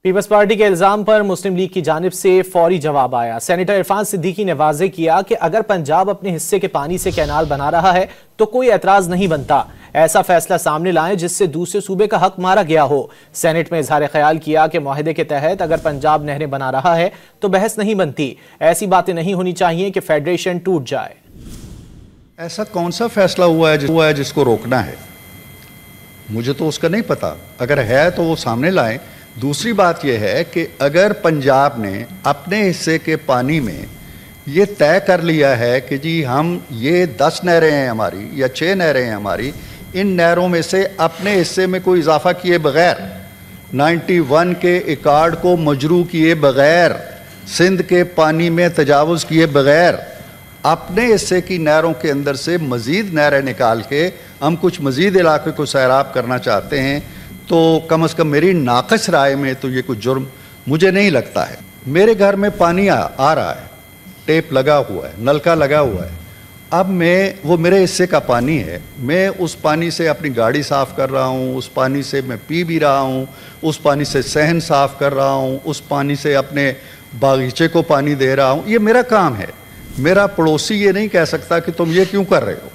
Peoples party के इल्जाम पर मुस्लिम लीग की जानिब से फौरी जवाब आया। सेनेटर इरफान सिद्दीकी ने वाजे किया कि अगर पंजाब अपने हिस्से के पानी से कैनाल बना रहा है तो कोई एतराज नहीं बनता। ऐसा फैसला सामने लाएं जिससे दूसरे सूबे का हक मारा गया हो। सेनेट में इजहार ख्याल किया कि मुआहदे के तहत अगर पंजाब नहरें बना रहा है तो बहस नहीं बनती। ऐसी बातें नहीं होनी चाहिए कि फेडरेशन टूट जाए। ऐसा कौन सा फैसला हुआ है जिसको रोकना है? मुझे तो उसका नहीं पता। अगर है तो वो सामने लाएं। दूसरी बात यह है कि अगर पंजाब ने अपने हिस्से के पानी में ये तय कर लिया है कि जी हम ये 10 नहरें हैं हमारी या 6 नहरें हैं हमारी, इन नहरों में से अपने हिस्से में कोई इजाफा किए बगैर, 91 के इकार्ड को मजरू किए बगैर, सिंध के पानी में तजावुज़ किए बगैर, अपने हिस्से की नहरों के अंदर से मज़ीद नहरें निकाल के हम कुछ मज़ीद इलाके को सैराब करना चाहते हैं, तो कम से कम मेरी नाक़िस राय में तो ये कुछ जुर्म मुझे नहीं लगता है। मेरे घर में पानी आ रहा है, टेप लगा हुआ है, नलका लगा हुआ है। अब वो मेरे हिस्से का पानी है, मैं उस पानी से अपनी गाड़ी साफ़ कर रहा हूँ, उस पानी से मैं पी भी रहा हूँ, उस पानी से सहन साफ़ कर रहा हूँ, उस पानी से अपने बागीचे को पानी दे रहा हूँ। ये मेरा काम है। मेरा पड़ोसी ये नहीं कह सकता कि तुम ये क्यों कर रहे हो।